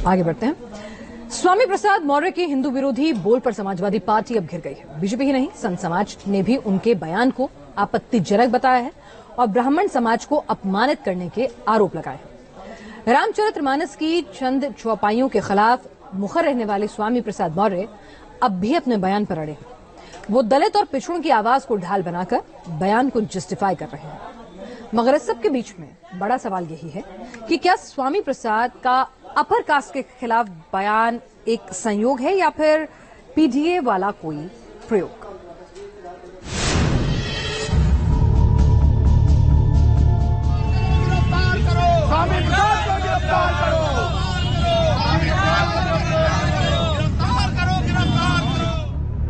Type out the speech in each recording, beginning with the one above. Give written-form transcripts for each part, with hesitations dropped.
आगे बढ़ते हैं। स्वामी प्रसाद मौर्य के हिंदू विरोधी बोल पर समाजवादी पार्टी अब घिर गई है। बीजेपी ही नहीं, संत समाज ने भी उनके बयान को आपत्तिजनक बताया है और ब्राह्मण समाज को अपमानित करने के आरोप लगाए हैं। रामचरितमानस की चंद चौपाइयों के खिलाफ मुखर रहने वाले स्वामी प्रसाद मौर्य अब भी अपने बयान पर अड़े हैं। वो दलित और पिछड़ों की आवाज को ढाल बनाकर बयान को जस्टिफाई कर रहे हैं। मगर इस सब के बीच में बड़ा सवाल यही है कि क्या स्वामी प्रसाद का अपर कास्ट के खिलाफ बयान एक संयोग है या फिर पीडीए वाला कोई प्रयोग।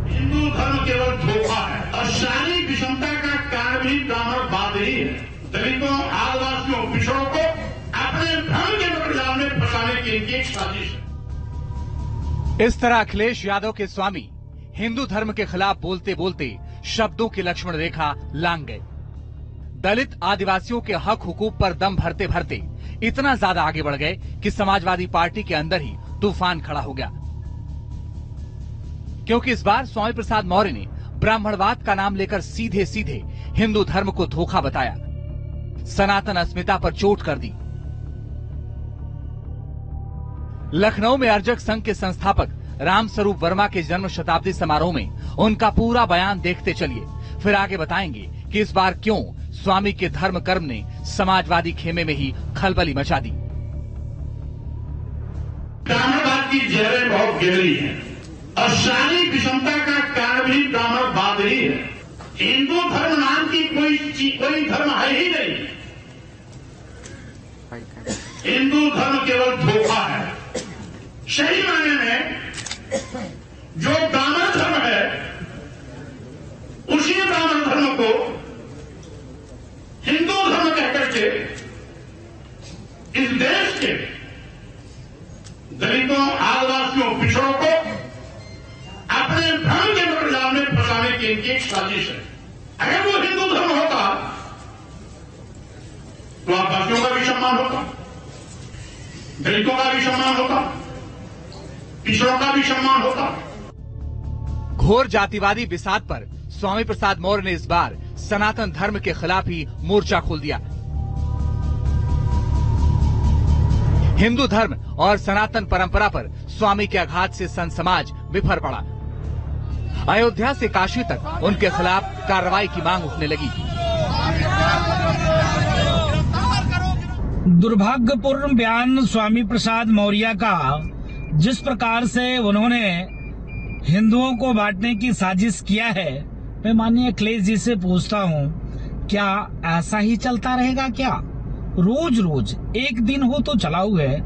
हिंदू धर्म केवल धोखा है और शारीरिक विषमता का कारण भी ब्राह्मणवाद ही है। दलितों, आदिवासियों, पिछड़ों को अपने भ्रम के मकड़जाल में फंसाने की इनकी एक साजिश है। इस तरह अखिलेश यादव के स्वामी हिंदू धर्म के खिलाफ बोलते बोलते शब्दों की लक्ष्मण रेखा लांघ गए। दलित आदिवासियों के हक हुकूक पर दम भरते भरते इतना ज्यादा आगे बढ़ गए कि समाजवादी पार्टी के अंदर ही तूफान खड़ा हो गया। क्योंकि इस बार स्वामी प्रसाद मौर्य ने ब्राह्मणवाद का नाम लेकर सीधे सीधे हिंदू धर्म को धोखा बताया, सनातन अस्मिता पर चोट कर दी। लखनऊ में अर्जक संघ के संस्थापक रामस्वरूप वर्मा के जन्म शताब्दी समारोह में उनका पूरा बयान देखते चलिए, फिर आगे बताएंगे कि इस बार क्यों स्वामी के धर्म कर्म ने समाजवादी खेमे में ही खलबली मचा दी। ब्राह्मणवाद की जहरें बहुत गहरी हैं और शारीरिक विषमता का कारण भी ब्राह्मणवाद ही है। हिंदू धर्म नाम की कोई धर्म है ही नहीं। हिंदू धर्म केवल धोखा है। सही मायने में जो ब्राह्मण धर्म है उसी ब्राह्मण धर्म को हिंदू धर्म कहकर के इस देश के दलितों, आदिवासियों, पिछड़ों को अपने भ्रम के मकड़जाल में फंसाने की इनकी एक साजिश है। अगर वो हिंदू धर्म होता तो आदिवासियों का भी सम्मान होता, दलितों का भी सम्मान होता, पिछड़ों का भी सम्मान होता। घोर जातिवादी बिसात पर स्वामी प्रसाद मौर्य ने इस बार सनातन धर्म के खिलाफ ही मोर्चा खोल दिया। हिंदू धर्म और सनातन परंपरा पर स्वामी के आघात से संत समाज बिफर पड़ा। अयोध्या से काशी तक उनके खिलाफ कार्रवाई की मांग उठने लगी। दुर्भाग्यपूर्ण बयान स्वामी प्रसाद मौर्य का, जिस प्रकार से उन्होंने हिंदुओं को बांटने की साजिश किया है, मैं माननीय अखिलेश जी से पूछता हूं, क्या ऐसा ही चलता रहेगा? क्या रोज रोज एक दिन हो तो चला हुआ है?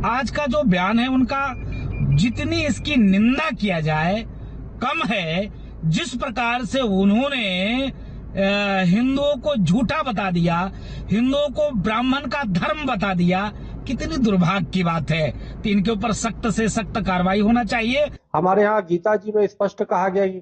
आज का जो बयान है उनका, जितनी इसकी निंदा किया जाए कम है। जिस प्रकार से उन्होंने हिंदुओं को झूठा बता दिया, हिंदुओं को ब्राह्मण का धर्म बता दिया, कितनी दुर्भाग्य की बात है। तो इनके ऊपर सख्त से सख्त कार्रवाई होना चाहिए। हमारे यहाँ गीता जी में स्पष्ट कहा गया कि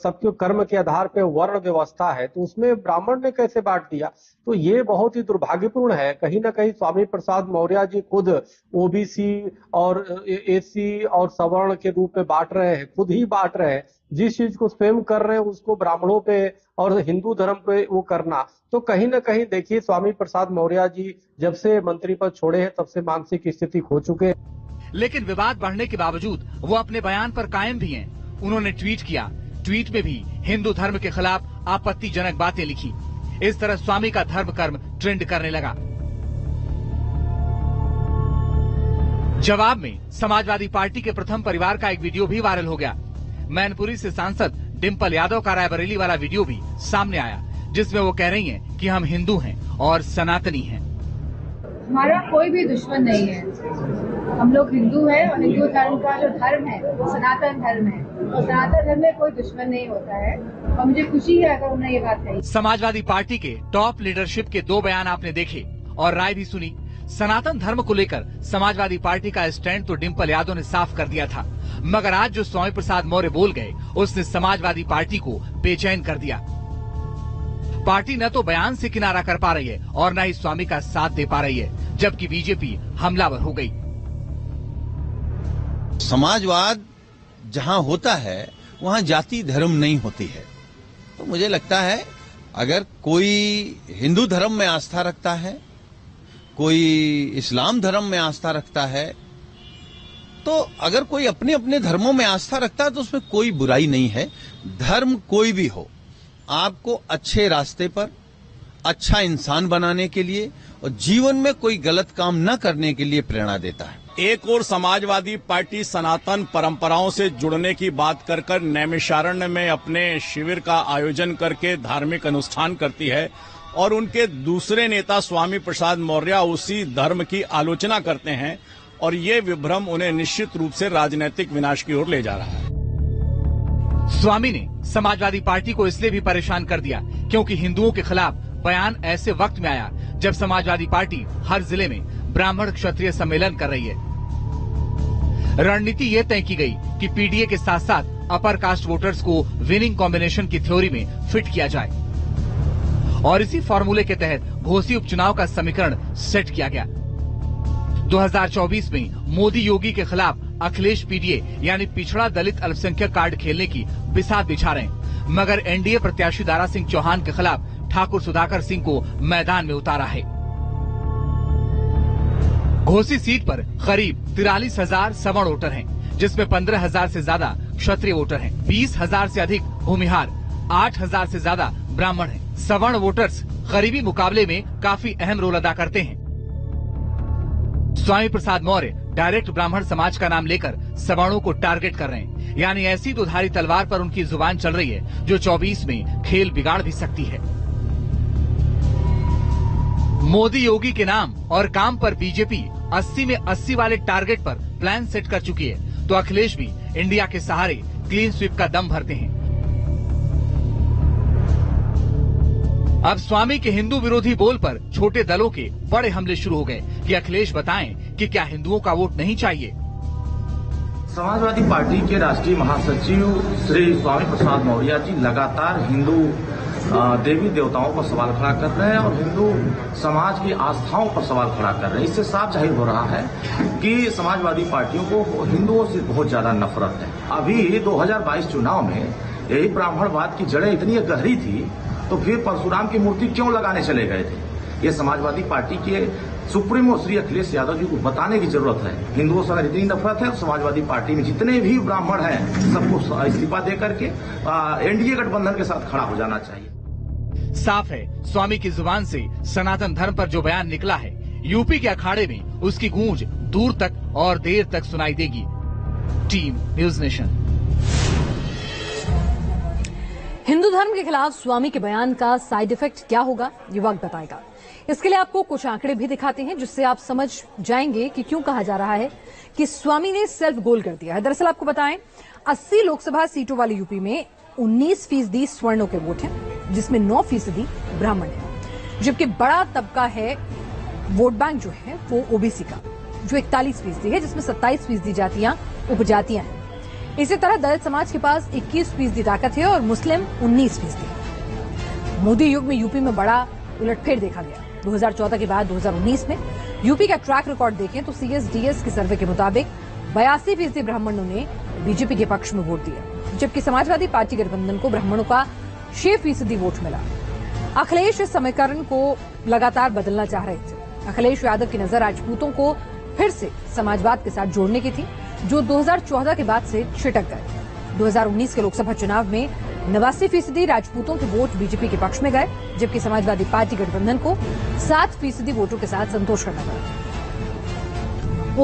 सबके कर्म के आधार पे वर्ण व्यवस्था है, तो उसमें ब्राह्मण ने कैसे बांट दिया? तो ये बहुत ही दुर्भाग्यपूर्ण है। कहीं ना कहीं स्वामी प्रसाद मौर्य जी खुद ओबीसी और एससी और सवर्ण के रूप में बांट रहे हैं, खुद ही बांट रहे हैं। जिस चीज को स्वयं कर रहे हैं उसको ब्राह्मणों पे और हिंदू धर्म पे वो करना, तो कहीं ना कहीं देखिए स्वामी प्रसाद मौर्य जी जब से मंत्री पद छोड़े हैं तब से मानसिक स्थिति खो चुके हैं। लेकिन विवाद बढ़ने के बावजूद वो अपने बयान पर कायम भी हैं। उन्होंने ट्वीट किया, ट्वीट में भी हिंदू धर्म के खिलाफ आपत्तिजनक बातें लिखी। इस तरह स्वामी का धर्म कर्म ट्रेंड करने लगा। जवाब में समाजवादी पार्टी के प्रथम परिवार का एक वीडियो भी वायरल हो गया। मैनपुरी से सांसद डिम्पल यादव का रायबरेली वाला वीडियो भी सामने आया, जिसमें वो कह रही हैं कि हम हिंदू हैं और सनातनी हैं। हमारा कोई भी दुश्मन नहीं है, हम लोग हिंदू हैं और हिंदू धर्म का जो धर्म है वो सनातन धर्म है और सनातन धर्म में कोई दुश्मन नहीं होता है और मुझे खुशी है अगर उन्होंने ये बात कही। समाजवादी पार्टी के टॉप लीडरशिप के 2 बयान आपने देखे और राय भी सुनी। सनातन धर्म को लेकर समाजवादी पार्टी का स्टैंड तो डिम्पल यादव ने साफ कर दिया था, मगर आज जो स्वामी प्रसाद मौर्य बोल गए उसने समाजवादी पार्टी को बेचैन कर दिया। पार्टी न तो बयान से किनारा कर पा रही है और न ही स्वामी का साथ दे पा रही है, जबकि बीजेपी हमलावर हो गई। समाजवाद जहां होता है वहां जाति धर्म नहीं होती है। तो मुझे लगता है अगर कोई हिंदू धर्म में आस्था रखता है, कोई इस्लाम धर्म में आस्था रखता है, तो अगर कोई अपने अपने धर्मों में आस्था रखता है तो उसमें कोई बुराई नहीं है। धर्म कोई भी हो, आपको अच्छे रास्ते पर अच्छा इंसान बनाने के लिए और जीवन में कोई गलत काम न करने के लिए प्रेरणा देता है। एक और समाजवादी पार्टी सनातन परंपराओं से जुड़ने की बात कर नैमिषारण्य में अपने शिविर का आयोजन करके धार्मिक अनुष्ठान करती है और उनके दूसरे नेता स्वामी प्रसाद मौर्य उसी धर्म की आलोचना करते हैं और ये विभ्रम उन्हें निश्चित रूप से राजनीतिक विनाश की ओर ले जा रहा है। स्वामी ने समाजवादी पार्टी को इसलिए भी परेशान कर दिया क्योंकि हिंदुओं के खिलाफ बयान ऐसे वक्त में आया जब समाजवादी पार्टी हर जिले में ब्राह्मण क्षत्रिय सम्मेलन कर रही है। रणनीति ये तय की गई कि पीडीए के साथ साथ अपर कास्ट वोटर्स को विनिंग कॉम्बिनेशन की थ्योरी में फिट किया जाए और इसी फॉर्मूले के तहत घोसी उपचुनाव का समीकरण सेट किया गया। 2024 में मोदी योगी के खिलाफ अखिलेश पीडीए यानी पिछड़ा दलित अल्पसंख्यक कार्ड खेलने की बिसात बिछा रहे हैं, मगर एनडीए प्रत्याशी दारा सिंह चौहान के खिलाफ ठाकुर सुधाकर सिंह को मैदान में उतारा है। घोसी सीट पर करीब 43,000 सवर्ण वोटर हैं, जिसमें 15,000 से ज्यादा क्षत्रिय वोटर हैं, 20,000 से अधिक भूमिहार, 8,000 से ज्यादा ब्राह्मण हैं। सवर्ण वोटर्स गरीबी मुकाबले में काफी अहम रोल अदा करते हैं। स्वामी प्रसाद मौर्य डायरेक्ट ब्राह्मण समाज का नाम लेकर सवर्णों को टारगेट कर रहे हैं, यानी ऐसी दुधारी तलवार पर उनकी जुबान चल रही है जो 24 में खेल बिगाड़ भी सकती है। मोदी योगी के नाम और काम पर बीजेपी 80 में 80 वाले टारगेट पर प्लान सेट कर चुकी है, तो अखिलेश भी इंडिया के सहारे क्लीन स्वीप का दम भरते हैं। अब स्वामी के हिंदू विरोधी बोल पर छोटे दलों के बड़े हमले शुरू हो गए कि अखिलेश बताएं कि क्या हिंदुओं का वोट नहीं चाहिए। समाजवादी पार्टी के राष्ट्रीय महासचिव श्री स्वामी प्रसाद मौर्य जी लगातार हिंदू देवी देवताओं पर सवाल खड़ा कर रहे हैं और हिंदू समाज की आस्थाओं पर सवाल खड़ा कर रहे हैं। इससे साफ जाहिर हो रहा है कि समाजवादी पार्टियों को हिंदुओं से बहुत ज्यादा नफरत है। अभी 2022 चुनाव में यही ब्राह्मणवाद की जड़ें इतनी गहरी थी तो फिर परशुराम की मूर्ति क्यों लगाने चले गए थे। ये समाजवादी पार्टी के सुप्रीमो श्री अखिलेश यादव जी को बताने की जरूरत है। हिंदुओं से इतनी नफरत है, समाजवादी पार्टी में जितने भी ब्राह्मण हैं सबको इस्तीफा दे करके एनडीए गठबंधन के साथ खड़ा हो जाना चाहिए। साफ है स्वामी की जुबान से सनातन धर्म पर जो बयान निकला है, यूपी के अखाड़े में उसकी गूंज दूर तक और देर तक सुनाई देगी। Team news nation. हिंदू धर्म के खिलाफ स्वामी के बयान का साइड इफेक्ट क्या होगा, ये वक्त बताएगा। इसके लिए आपको कुछ आंकड़े भी दिखाते हैं जिससे आप समझ जाएंगे कि क्यों कहा जा रहा है कि स्वामी ने सेल्फ गोल कर दिया है। दरअसल आपको बताएं, 80 लोकसभा सीटों वाले यूपी में 19% सवर्णों के वोट हैं, जिसमें 9% ब्राह्मण हैं, जबकि बड़ा तबका है वोट बैंक जो है वो ओबीसी का, जो 41% है, जिसमें 27% जातियां उपजातियां हैं। इसी तरह दलित समाज के पास 21% ताकत है और मुस्लिम 19%। मोदी युग में यूपी में बड़ा उलटफेर देखा गया। 2014 के बाद 2019 में यूपी का ट्रैक रिकॉर्ड देखें तो सीएसडीएस के सर्वे के मुताबिक 82% ब्राह्मणों ने बीजेपी के पक्ष में वोट दिया, जबकि समाजवादी पार्टी गठबंधन को ब्राह्मणों का 6% वोट मिला। अखिलेश इस समीकरण को लगातार बदलना चाह रहे थे। अखिलेश यादव की नजर राजपूतों को फिर से समाजवाद के साथ जोड़ने की थी, जो 2014 के बाद से छिटक गए। 2019 के लोकसभा चुनाव में 89% राजपूतों के वोट बीजेपी के पक्ष में गए, जबकि समाजवादी पार्टी गठबंधन को 7% वोटों के साथ संतोष करना पड़ा।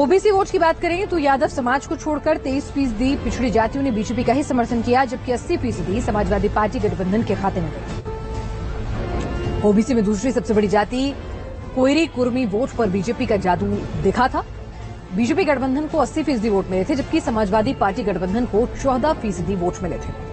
ओबीसी वोट की बात करें तो यादव समाज को छोड़कर 23% पिछड़ी जातियों ने बीजेपी का ही समर्थन किया, जबकि 80% समाजवादी पार्टी गठबंधन के खाते में गए। ओबीसी में दूसरी सबसे बड़ी जाति कोयरी कुर्मी वोट पर बीजेपी का जादू दिखा था। बीजेपी गठबंधन को 80% वोट मिले थे, जबकि समाजवादी पार्टी गठबंधन को 14% वोट मिले थे।